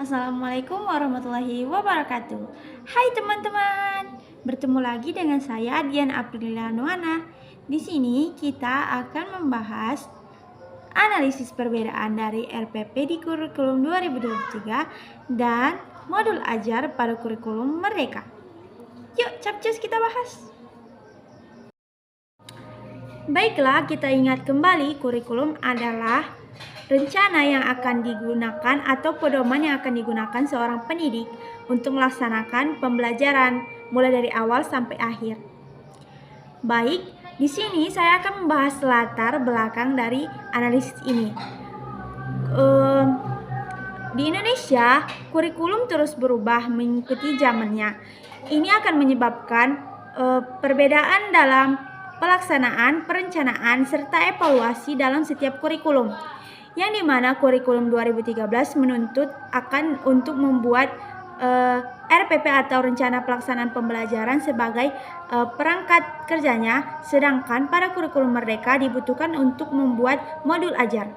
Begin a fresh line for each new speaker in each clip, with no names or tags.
Assalamualaikum warahmatullahi wabarakatuh. Hai teman-teman, bertemu lagi dengan saya Dian Aprilila Nuana. Di sini kita akan membahas analisis perbedaan dari RPP di kurikulum 2023 dan modul ajar pada kurikulum Merdeka. Yuk, capcus kita bahas. Baiklah, kita ingat kembali kurikulum adalah rencana yang akan digunakan atau pedoman yang akan digunakan seorang pendidik untuk melaksanakan pembelajaran mulai dari awal sampai akhir. Baik, di sini saya akan membahas latar belakang dari analisis ini. Di Indonesia, kurikulum terus berubah mengikuti zamannya. Ini akan menyebabkan perbedaan dalam pelaksanaan, perencanaan, serta evaluasi dalam setiap kurikulum. Yang dimana kurikulum 2013 menuntut untuk membuat RPP atau rencana pelaksanaan pembelajaran sebagai perangkat kerjanya, sedangkan pada kurikulum Merdeka dibutuhkan untuk membuat modul ajar.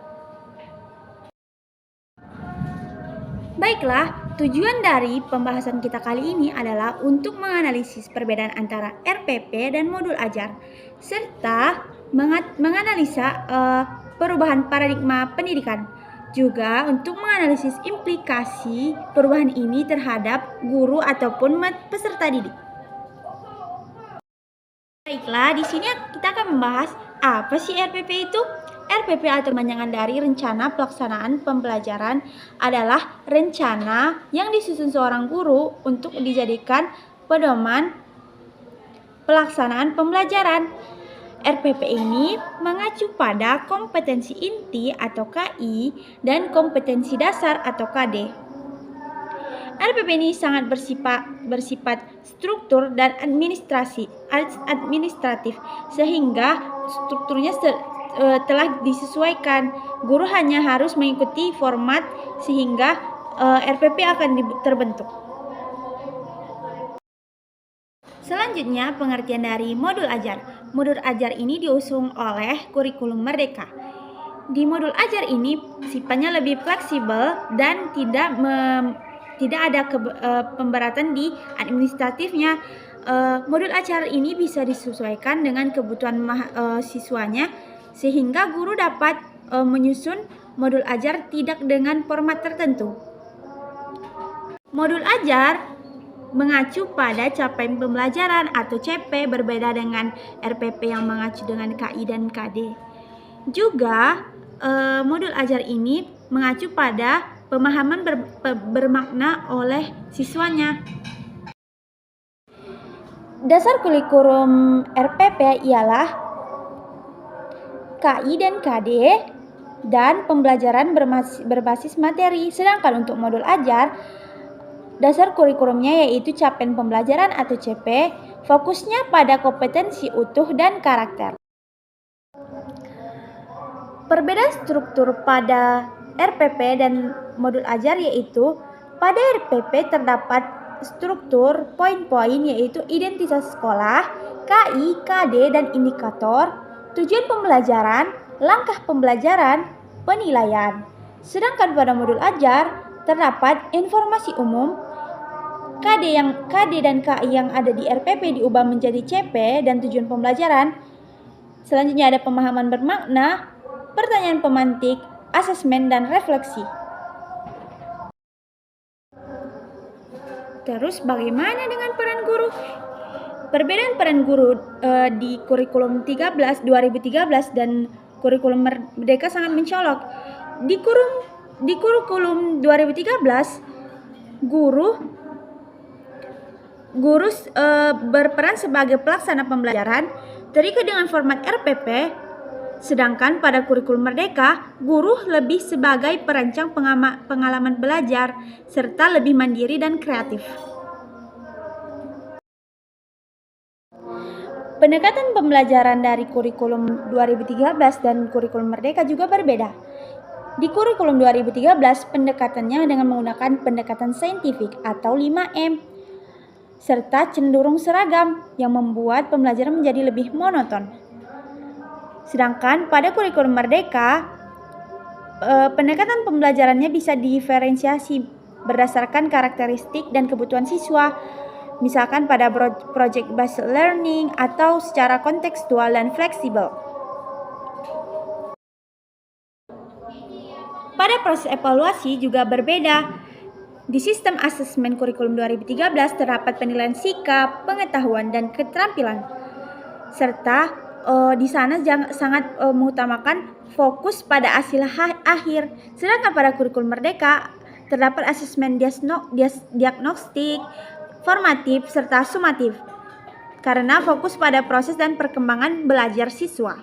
Baiklah, tujuan dari pembahasan kita kali ini adalah untuk menganalisis perbedaan antara RPP dan modul ajar, serta menganalisa perubahan paradigma pendidikan, juga untuk menganalisis implikasi perubahan ini terhadap guru ataupun peserta didik. Baiklah, di sini kita akan membahas apa sih RPP itu? RPP atau kepanjangan dari Rencana Pelaksanaan Pembelajaran adalah rencana yang disusun seorang guru untuk dijadikan pedoman pelaksanaan pembelajaran. RPP ini mengacu pada kompetensi inti atau KI dan kompetensi dasar atau KD. RPP ini sangat bersifat struktur dan administratif sehingga strukturnya telah disesuaikan. Guru hanya harus mengikuti format sehingga RPP akan terbentuk. Selanjutnya, pengertian dari modul ajar. Modul ajar ini diusung oleh kurikulum Merdeka. Di modul ajar ini sifatnya lebih fleksibel dan tidak ada pemberatan di administratifnya. Modul ajar ini bisa disesuaikan dengan kebutuhan siswanya sehingga guru dapat menyusun modul ajar tidak dengan format tertentu. Modul ajar mengacu pada capaian pembelajaran atau CP, berbeda dengan RPP yang mengacu dengan KI dan KD. Juga modul ajar ini mengacu pada pemahaman bermakna oleh siswanya. Dasar kurikulum RPP ialah KI dan KD dan pembelajaran berbasis materi. Sedangkan untuk modul ajar, dasar kurikulumnya yaitu capaian pembelajaran atau CP, fokusnya pada kompetensi utuh dan karakter. Perbedaan struktur pada RPP dan modul ajar yaitu pada RPP terdapat struktur poin-poin yaitu identitas sekolah, KI, KD, dan indikator, tujuan pembelajaran, langkah pembelajaran, penilaian. Sedangkan pada modul ajar terdapat informasi umum, KD dan KI yang ada di RPP diubah menjadi CP dan tujuan pembelajaran. Selanjutnya ada pemahaman bermakna, pertanyaan pemantik, asesmen, dan refleksi. Terus bagaimana dengan peran guru? Perbedaan peran guru di kurikulum 2013 dan kurikulum Merdeka sangat mencolok. Di kurikulum 2013, guru berperan sebagai pelaksana pembelajaran terikat dengan format RPP, sedangkan pada kurikulum Merdeka, guru lebih sebagai perancang pengalaman belajar serta lebih mandiri dan kreatif. Pendekatan pembelajaran dari kurikulum 2013 dan kurikulum Merdeka juga berbeda. Di kurikulum 2013, pendekatannya dengan menggunakan pendekatan saintifik atau 5M, serta cenderung seragam yang membuat pembelajaran menjadi lebih monoton. Sedangkan pada kurikulum Merdeka, pendekatan pembelajarannya bisa diferensiasi berdasarkan karakteristik dan kebutuhan siswa, misalkan pada project based learning atau secara kontekstual dan fleksibel. Pada proses evaluasi juga berbeda. Di sistem asesmen kurikulum 2013 terdapat penilaian sikap, pengetahuan, dan keterampilan. Serta di sana sangat mengutamakan fokus pada hasil akhir. Sedangkan pada kurikulum Merdeka terdapat asesmen diagnostik, formatif, serta sumatif. Karena fokus pada proses dan perkembangan belajar siswa.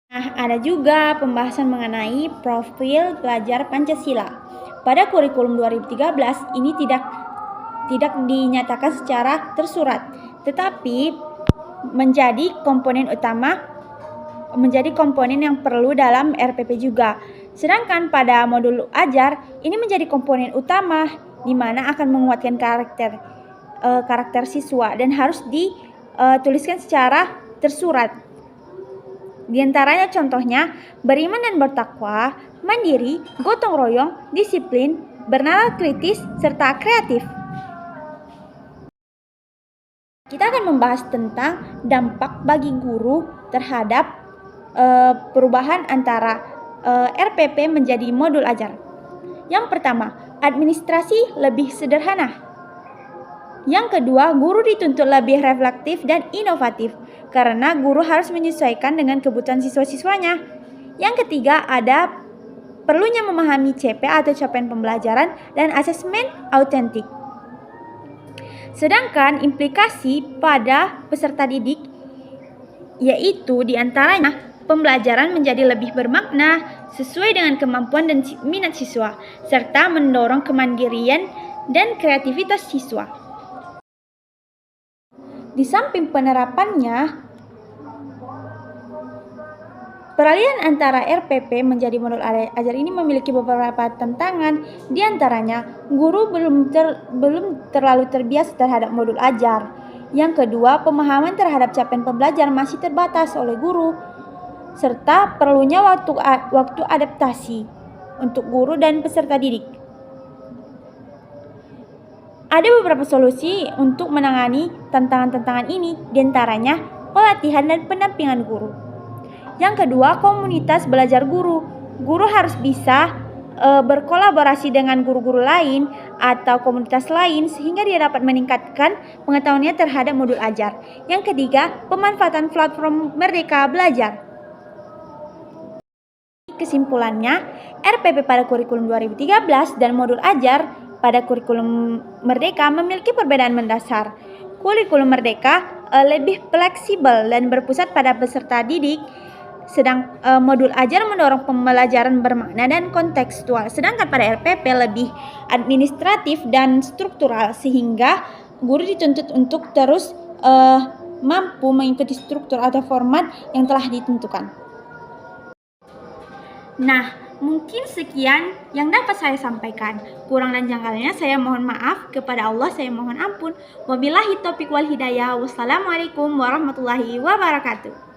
Nah, ada juga pembahasan mengenai profil pelajar Pancasila. Pada kurikulum 2013 ini tidak dinyatakan secara tersurat, tetapi menjadi komponen yang perlu dalam RPP juga. Sedangkan pada modul ajar ini menjadi komponen utama di mana akan menguatkan karakter siswa dan harus dituliskan secara tersurat. Di antaranya contohnya beriman dan bertakwa, mandiri, gotong royong, disiplin, bernalar kritis, serta kreatif. Kita akan membahas tentang dampak bagi guru terhadap perubahan antara RPP menjadi modul ajar. Yang pertama, administrasi lebih sederhana. Yang kedua, guru dituntut lebih reflektif dan inovatif karena guru harus menyesuaikan dengan kebutuhan siswa-siswanya. Yang ketiga, ada perlunya memahami CP atau capaian pembelajaran dan asesmen autentik. Sedangkan implikasi pada peserta didik yaitu diantaranya pembelajaran menjadi lebih bermakna sesuai dengan kemampuan dan minat siswa serta mendorong kemandirian dan kreativitas siswa. Di samping penerapannya, peralihan antara RPP menjadi modul ajar ini memiliki beberapa tantangan. Di antaranya, guru belum terlalu terbiasa terhadap modul ajar. Yang kedua, pemahaman terhadap capaian pembelajaran masih terbatas oleh guru, serta perlunya waktu adaptasi untuk guru dan peserta didik. Ada beberapa solusi untuk menangani tantangan-tantangan ini, diantaranya pelatihan dan pendampingan guru. Yang kedua, komunitas belajar guru. Guru harus bisa berkolaborasi dengan guru-guru lain atau komunitas lain sehingga dia dapat meningkatkan pengetahuannya terhadap modul ajar. Yang ketiga, pemanfaatan platform Merdeka Belajar. Kesimpulannya, RPP pada kurikulum 2013 dan modul ajar pada kurikulum Merdeka memiliki perbedaan mendasar. Kurikulum Merdeka lebih fleksibel dan berpusat pada peserta didik, sedang modul ajar mendorong pembelajaran bermakna dan kontekstual. Sedangkan pada RPP lebih administratif dan struktural, sehingga guru dituntut untuk terus mampu mengikuti struktur atau format yang telah ditentukan. Nah, mungkin sekian yang dapat saya sampaikan. Kurang dan janggalnya saya mohon maaf. Kepada Allah saya mohon ampun. Wabillahi taufiq wal hidayah. Wassalamualaikum warahmatullahi wabarakatuh.